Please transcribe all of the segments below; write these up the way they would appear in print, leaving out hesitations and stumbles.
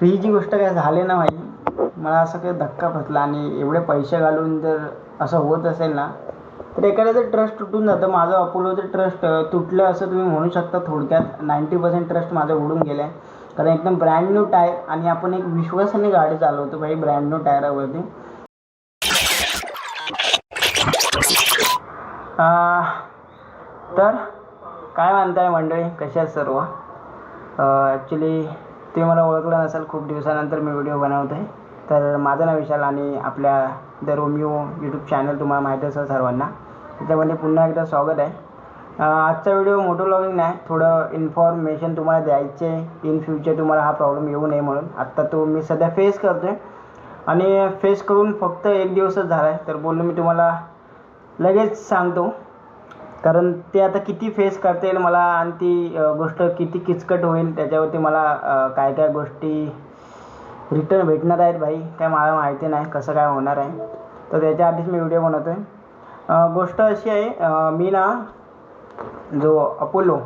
तर ही जी गोष्ट काय झाली ना भाई, मला असं काही धक्का बसला. आणि एवढे पैसे घालून जर असं होत असेल ना, तर एखाद्याचं ट्रस्ट तुटून जातं. माझं अपोलोचं ट्रस्ट तुटलं असं तुम्ही म्हणू शकता. थोडक्यात 90% ट्रस्ट माझं उडून गेलं आहे. कारण एकदम ब्रँड न्यू टायर, आणि आपण एक विश्वासाने गाडी चालवतो भाई ब्रँड न्यू टायरावरती. तर काय म्हणताय मंडळी, कशा आहेत सर्व? ॲक्च्युली तुम्ही मला ओळखलं नसेल, खूप दिवसानंतर मी व्हिडिओ बनवतो आहे. तर माझं नाव विशाल आणि आपल्या द रोमिओ यूट्यूब चॅनल तुम्हाला माहीत असेल सर्वांना, त्याच्यामध्ये पुन्हा एकदा स्वागत आहे. आजचा व्हिडिओ मोटो व्लॉगिंग नाही, थोडं इन्फॉर्मेशन तुम्हाला द्यायचे इन फ्युचर तुम्हाला हा प्रॉब्लेम येऊ नये म्हणून. आत्ता तो मी सध्या फेस करतो आहे, आणि फेस करून फक्त 1 दिवसच झाला आहे. तर बोललो मी तुम्हाला लगेच सांगतो, कारण ते आता किती फेस करता येईल मला, आणि ती गोष्ट किती किचकट होईल त्याच्यावरती मला काय काय गोष्टी रिटर्न भेटणार आहेत भाई, काय मला माहिती नाही कसं काय होणार आहे. तर त्याच्या आधीच मी व्हिडिओ बनवतो आहे. गोष्ट अशी आहे, मी ना जो अपोलो,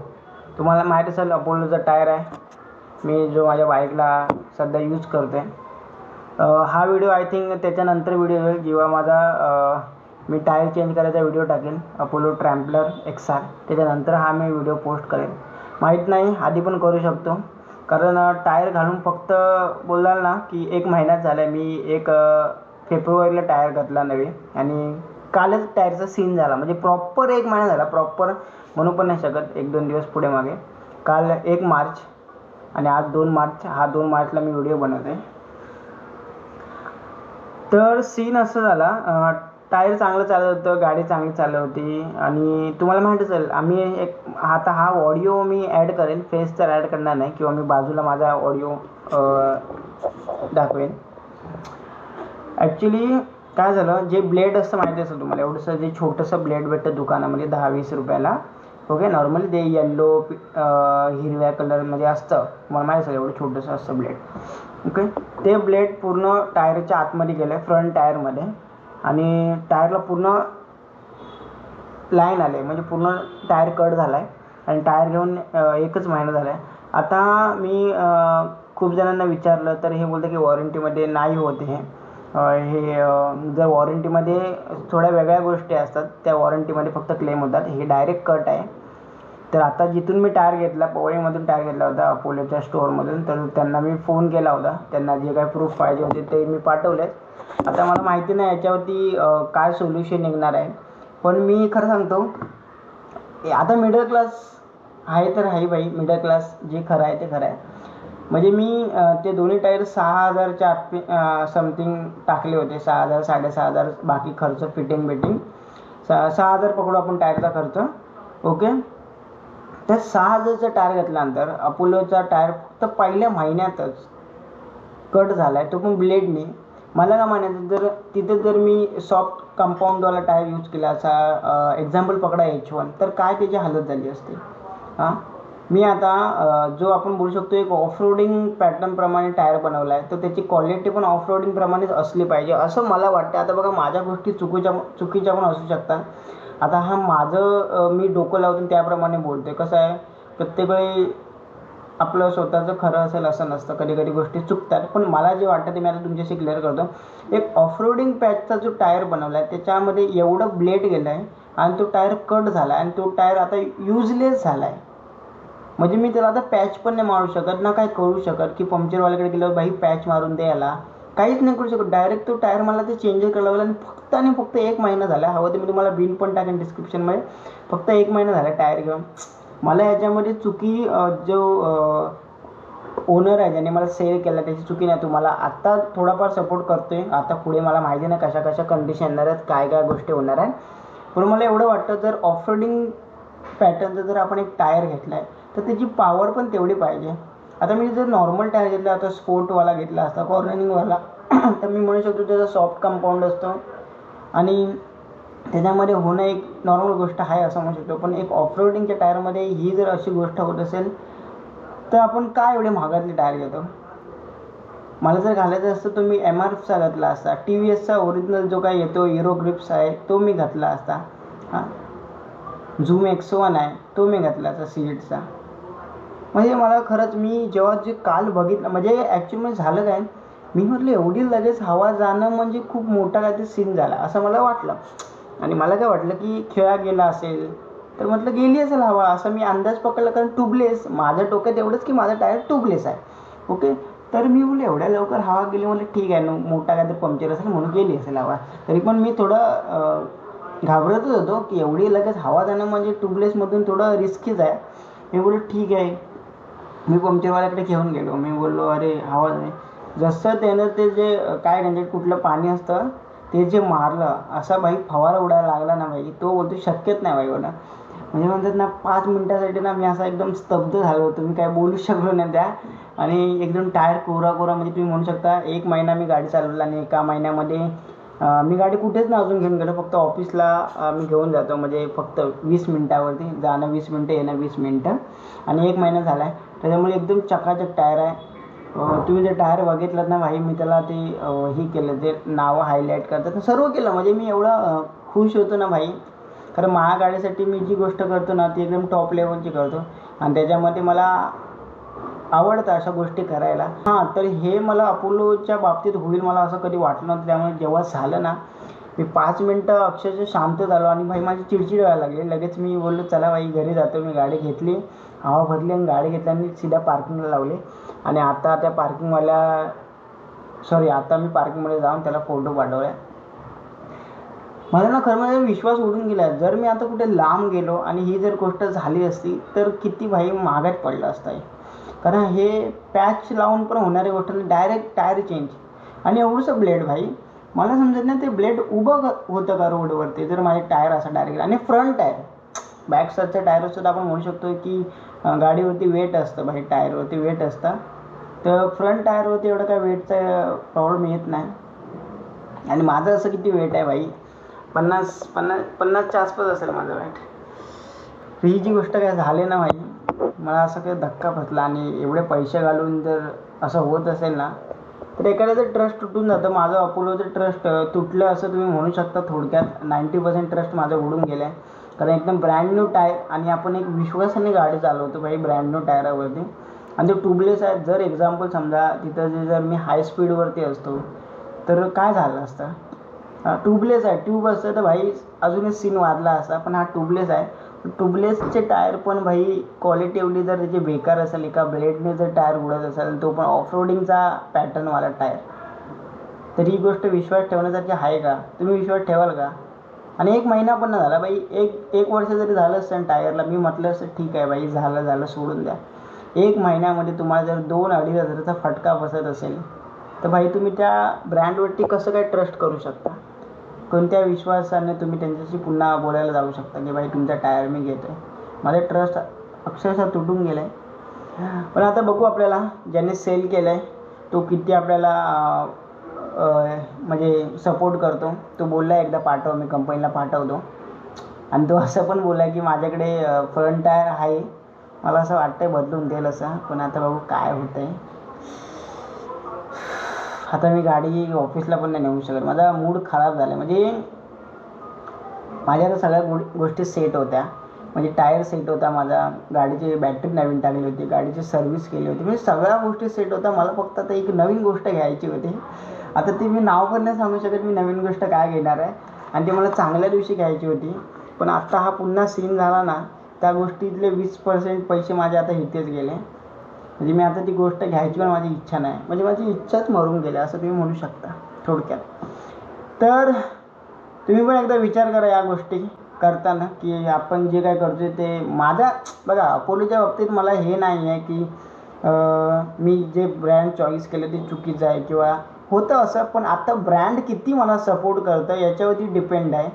तुम्हाला माहीत असेल अपोलोचा टायर आहे, मी जो माझ्या बाईकला सध्या यूज करतो आहे. हा व्हिडिओ आय थिंक त्याच्यानंतर व्हिडिओ होईल जेव्हा माझा मी टायर चेंज करायचा व्हिडिओ टाकेन, अपोलो ट्रॅम्पलर XR. त्याच्यानंतर हा मी व्हिडिओ पोस्ट करेन. माहीत नाही आधी पण करू शकतो, कारण टायर घालून फक्त बोलाल ना की 1 महिन्यात झाला आहे. मी 1 फेब्रुवारीला टायर घातला नवीन, आणि कालच टायरचा सीन झाला. म्हणजे प्रॉपर 1 महिना झाला, प्रॉपर म्हणू पण नाही शकत, 1-2 दिवस पुढे मागे. काल 1 मार्च आणि आज 2 मार्च. हा 2 मार्चला मी व्हिडिओ बनवतो आहे. तर सीन असं झाला, टायर चांगलं चालत होतं, गाडी चांगली चालत होती. आणि तुम्हाला माहीत असेल आम्ही आता हा ऑडिओ मी ॲड करेन, फेस तर ॲड करणार नाही, किंवा मी बाजूला माझा ऑडिओ दाखवेन. ॲक्च्युली काय झालं, जे ब्लेड असतं माहिती असेल तुम्हाला, एवढंसं जे छोटंसं ब्लेड भेटतं दुकानामध्ये 10-20 रुपयाला. ओके, नॉर्मली ते येल्लो हिरव्या कलरमध्ये असतं, मला माहीत असेल एवढं छोटंसं असतं ब्लेड. ओके, ते ब्लेड पूर्ण टायरच्या आतमध्ये गेलं आहे, फ्रंट टायरमध्ये, आणि टायरला पूर्ण लाईन आले, म्हणजे पूर्ण टायर कट झाला आहे. आणि टायर घेऊन 1च महिना झाला आहे. आता मी खूप जणांना विचारलं तर हे बोलतं की वॉरंटीमध्ये नाही होत हे. जर वॉरंटीमध्ये थोड्या वेगळ्या गोष्टी असतात, त्या वॉरंटीमध्ये फक्त क्लेम होतात. हे डायरेक्ट कट आहे. तर आता जिथून मी टायर घेतला, पवईमधून टायर घेतला होता अपोलोच्या स्टोअरमधून, तर त्यांना मी फोन केला होता. त्यांना जे काही प्रूफ पाहिजे होते ते मी पाठवले. आता मला माहिती नाही याच्यावरती काय सोल्युशन निघणार आहे, पण मी खरं सांगतो, आता मिडल क्लास आहे तर आहे बाई, मिडल क्लास जे खरं आहे ते खरं आहे. म्हणजे मी ते दोन्ही टायर 6,000च्या आत समथिंग टाकले होते, 6,000 6,500 बाकी खर्च फिटिंग बिटिंग 6,000 पकडू आपण टायरचा खर्च. ओके, त्या 6,000चा टायर घेतल्यानंतर अपोलोचा टायर फक्त पहिल्या महिन्यातच कट झाला आहे, तो पण ब्लेडने. मला काय म्हणायचं, जर तिथे जर मी सॉफ्ट कंपाऊंडवाला टायर यूज केला, असा एक्झाम्पल पकडा H1, तर काय त्याची हालत झाली असते. मी आता जो आपण बोलू शकतो एक ऑफ रोडिंग पॅटर्नप्रमाणे टायर बनवला आहे, तर त्याची क्वालिटी पण ऑफ रोडिंगप्रमाणेच असली पाहिजे असं मला वाटतं. आता बघा, माझ्या गोष्टी चुकीच्या पण असू शकतात. आता हा माझं मी डोकं लावून त्याप्रमाणे बोलतो आहे. कसं आहे, प्रत्येक वेळी आपलं स्वतःचं खरं असेल असं नसतं, कधी कधी गोष्टी चुकतात. पण मला जे वाटतं ते मी आता तुमच्याशी क्लिअर करतो. एक ऑफ रोडिंग पॅचचा जो टायर बनवला आहे त्याच्यामध्ये एवढं ब्लेड गेलं आहे, आणि तो टायर कट झाला आहे, आणि तो टायर आता युजलेस झाला आहे. म्हणजे मी त्याला आता पॅच पण नाही मारू शकत ना, काय करू शकत की पंक्चरवाल्याकडे गेल्यावर बाई पॅच मारून दे याला, काहीच नाही करू शकत. डायरेक्ट तो टायर मला ते चेंज करावं लागला. आणि फक्त 1 महिना झाला. हवं तर मी तुम्हाला बिल पण टाकेन डिस्क्रिप्शनमध्ये. फक्त 1 महिना झाला टायर घेऊन. मला याच्यामध्ये चुकी जो ओनर आहे ज्याने मला सेल केला त्याची चुकी नाही. तुम्हाला आत्ता थोडाफार सपोर्ट करतो आहे, आता पुढे मला माहिती नाही कशा कशा कंडिशन येणार आहेत, काय काय गोष्टी होणार आहेत. पण मला एवढं वाटतं, जर ऑफ रोडिंग पॅटर्नचं जर आपण एक टायर घेतला आहे तर त्याची पॉवर पण तेवढी पाहिजे. आता मी जर नॉर्मल टायर घेतला, आता स्पोर्टवाला घेतला असता, कॉर्नरिंगवाला, तर मी म्हणू शकतो त्याचा सॉफ्ट कंपाऊंड असतो, आणि त्याच्यामध्ये होणं एक नॉर्मल गोष्ट आहे असं म्हणू शकतो. पण एक ऑफ रोडिंगच्या टायरमध्ये ही जर अशी गोष्ट होत असेल तर आपण काय एवढे महागातले टायर घेतो. मला जर घालायचं असतं तर मी MRFचा घातला असता, TVSचा ओरिजिनल जो काय येतो हिरो ग्रिप्स आहे तो मी घातला असता. झूम X1 आहे तो मी घातला असता, सीएटचा. म्हणजे मला खरंच मी जेव्हा जे काल बघितलं म्हणजे ॲक्च्युली झालं काय, मी म्हटलं एवढी लगेच हवा जाणं म्हणजे खूप मोठा काहीतरी सीन झाला असं मला वाटलं. आणि मला काय वाटलं की खेळा गेला असेल, तर म्हटलं गेली असेल हवा असं मी अंदाज पकडला, कारण ट्यूबलेस माझ्या डोक्यात एवढंच की माझा टायर ट्यूबलेस आहे. ओके, तर मी बोलले एवढ्या लवकर हवा गेली, म्हटलं ठीक आहे ना, मोठा काहीतरी पंक्चर असेल म्हणून गेली असेल हवा. तरी पण मी थोडं घाबरतच होतो की एवढी लगेच हवा जाणं म्हणजे ट्यूबलेसमधून थोडं रिस्कीच आहे. मी बोललो ठीक आहे, मी पंक्चरवाल्याकडे घेऊन गेलो. मी बोललो अरे हवा नाही. जसं त्यानं ते जे काय म्हणजे कुठलं पाणी असतं ते जे मारलं, असा भाई फवारा उडायला लागला ना भाई, तो बोलतो शक्यच नाही भाई होणं. म्हणजे म्हणतात ना 5 मिनटासाठी ना मी असा एकदम स्तब्ध झालो होतो, मी काय बोलू शकलो नाही त्या. आणि एकदम टायर कोरा कोरा, म्हणजे तुम्ही म्हणू शकता 1 महिना मी गाडी चालवला आणि 1 महिन्यामध्ये मी गाडी कुठेच ना अजून घेऊन गेलो, फक्त ऑफिसला मी घेऊन जातो, म्हणजे फक्त 20 मिनटावरती जाणं, 20 मिनटं येणं 20 मिनटं. आणि 1 महिना झाला आहे, त्याच्यामुळे एकदम चकाचक टायर आहे. तुम्ही जे टायर बघितलं ना भाई, मी त्याला ते हे केलं, ते नावं हायलाईट करतात सर्व केलं. म्हणजे मी एवढा खुश होतो ना भाई, कारण माझ्या गाडीसाठी मी जी गोष्ट करतो ना ती एकदम टॉप लेवलची करतो. आणि त्याच्यामध्ये मला आवडतं अशा गोष्टी करायला. हां, तर हे मला अपोलोच्या बाबतीत होईल मला असं कधी वाटलं नव्हतं. त्यामुळे जेव्हा झालं ना, मी 5 मिनटं अक्षरशः शांत झालो आणि भाई माझी चिडचिड व्हायला लागली. लगेच मी बोललो चला भाई घरी जातो. मी गाडी घेतली, हवा भरली आणि गाडी घेतली आणि सीधा पार्किंगला लावली. आणि आता त्या आता मी पार्किंगमध्ये जाऊन त्याला फोटो पाठवला. मला ना खरं म्हणजे विश्वास उडून गेला. जर मी आता कुठे लांब गेलो आणि ही जर गोष्ट झाली असती तर किती भाई महागात पडलं असतं. कारण हे पॅच लावून पण होणारी गोष्ट नाही, डायरेक्ट टायर चेंज. आणि एवढंसं ब्लेड भाई, मला समजत नाही ते ब्लेड उभं होतं का रोडवरती, जर माझे टायर असं डायरेक्ट. आणि फ्रंट टायर, बॅक साईडच्या टायरसुद्धा आपण म्हणू शकतो की गाडीवरती वेट असतं भाई, टायरवरती वेट असतं. तर फ्रंट टायरवरती एवढं काय वेटचा प्रॉब्लेम येत नाही. आणि माझं असं किती वेट आहे भाई, 50च्या आसपास असेल माझं वेट. ही जी गोष्ट काय झाली ना भाई, मला असं काही धक्का बसला. आणि एवढे पैसे घालून जर असं होत असेल ना, तर एखाद्याचं ट्रस्ट तुटून जातं. माझं अपोलोचं ट्रस्ट तुटलं असं तुम्ही म्हणू शकता. थोडक्यात 90% ट्रस्ट माझं उडून गेलं आहे. कारण एकदम ब्रँड न्यू टायर, आणि आपण एक विश्वासाने गाडी चालवतो भाई ब्रँड न्यू टायरावरती. आणि ते ट्यूबलेस आहेत. जर एक्झाम्पल समजा तिथं जर मी हाय स्पीडवरती असतो तर काय झालं असतं. ट्यूबलेस आहे, ट्यूब असतं तर भाई अजूनच सीन वाढला असता. पण हा ट्यूबलेस आहे. ट्यूबलेसचे टायर पण भाई क्वालिटी एवढी जर त्याची बेकार असेल, एका ब्लेडने जर टायर उडत असेल, तो पण ऑफ रोडिंगचा पॅटर्नवाला टायर, तर ही गोष्ट विश्वास ठेवण्यासारखी आहे का? तुम्ही विश्वास ठेवाल का? आणि 1 महिना पण नाही झाला भाई, एक वर्ष जरी झालं असतं टायरला, मी म्हटलं असतं ठीक आहे भाई, झालं सोडून द्या. 1 महिन्यामध्ये तुम्हाला जर 2-2.5 हजाराचा फटका बसत असेल तर भाई तुम्ही त्या ब्रँडवरती कसं काय ट्रस्ट करू शकता? कोणत्या विश्वासाने तुम्ही त्यांच्याशी पुन्हा बोलायला जाऊ शकता की भाई तुमचा टायर मी घेतो आहे? माझा ट्रस्ट अक्षरशः तुटून गेला आहे. पण आता बघू, आपल्याला ज्याने सेल केलं आहे तो किती आपल्याला म्हणजे सपोर्ट करतो. तो बोलला एकदा पाठव, मी कंपनीला पाठवतो. आणि तो असं पण बोलला की माझ्याकडे फ्रंट टायर आहे, मला असं वाटतंय बदलून देईल असं. पण आता बघू काय होतं आहे. आता मी गाडी ऑफिसला पण नाही नेऊ शकत, माझा मूड खराब झाला आहे. म्हणजे माझ्या आता सगळ्या गोष्टी सेट होत्या. म्हणजे टायर सेट होता माझा, गाडीची बॅटरी नवीन टाकली होती, गाडीची सर्व्हिस केली होती, म्हणजे सगळ्या गोष्टी सेट होत्या. मला फक्त आता एक नवीन गोष्ट घ्यायची होती. आता ती मी नाव पण नाही सांगू शकत मी नवीन गोष्ट काय घेणार आहे. आणि ती मला चांगल्या दिवशी घ्यायची होती. पण आत्ता हा पुन्हा सीन झाला ना, त्या गोष्टीतले 20% पैसे माझे आता इथेच गेले. म्हणजे मी आता ती गोष्ट घ्यायची पण माझी इच्छा नाही, म्हणजे माझी इच्छाच मरून गेली असं तुम्ही म्हणू शकता थोडक्यात. तर तुम्ही पण एकदा विचार करा या गोष्टी करताना की आपण जे काय करतो ते माझा. बघा अपोलोच्या बाबतीत मला हे नाही आहे की मी जे ब्रँड चॉईस केलं ते चुकीचं आहे किंवा होतं असं. पण आता ब्रँड किती मला सपोर्ट करतं याच्यावरती डिपेंड आहे.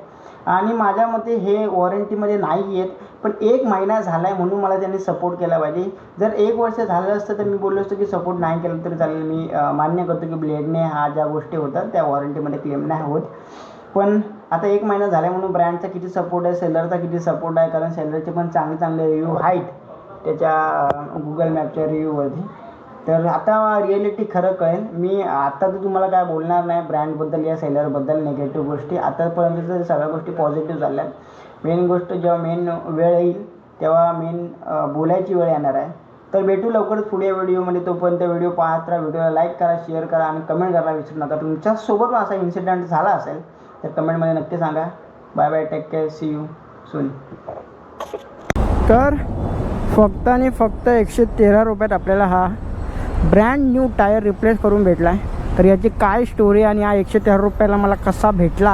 आणि माझ्या मते हे वॉरंटीमध्ये नाही येत, पण 1 महिना झाला आहे म्हणून मला त्यांनी सपोर्ट केला पाहिजे. जर 1 वर्ष झालं असतं तर मी बोललो असतो की सपोर्ट नाही केलं तरी चालेल. मी मान्य करतो की ब्लेडने हा ज्या गोष्टी होतात त्या वॉरंटीमध्ये क्लेम नाही होत. पण आता 1 महिना झाला आहे म्हणून ब्रँडचा किती सपोर्ट आहे, सेलरचा किती सपोर्ट आहे, कारण सेलरचे पण चांगले रिव्ह्यू आहेत त्याच्या गुगल मॅपच्या रिव्ह्यूवरती. तर आता रिॲलिटी खरं कळेल. मी आता तर तुम्हाला काय बोलणार नाही ब्रँडबद्दल या सेलरबद्दल निगेटिव्ह गोष्टी. आतापर्यंत तर सगळ्या गोष्टी पॉझिटिव्ह झाल्या आहेत. मेन गोष्ट जेव्हा मेन वेळ येईल तेव्हा बोलायची वेळ येणार आहे. तर भेटू लवकरच पुढे व्हिडिओमध्ये. तोपर्यंत व्हिडिओ पाहत राहा, व्हिडिओला लाईक करा, शेअर करा आणि कमेंट करायला विसरू नका. तुमच्यासोबत असा इन्सिडेंट झाला असेल तर कमेंटमध्ये नक्की सांगा. Bye bye, take care, see you soon. तर फक्त आणि फक्त 113 रुपयात आपल्याला हा ब्रँड न्यू टायर रिप्लेस करून भेटला आहे. तर याची काय स्टोरी आणि हा 113 रुपयाला मला कसा भेटला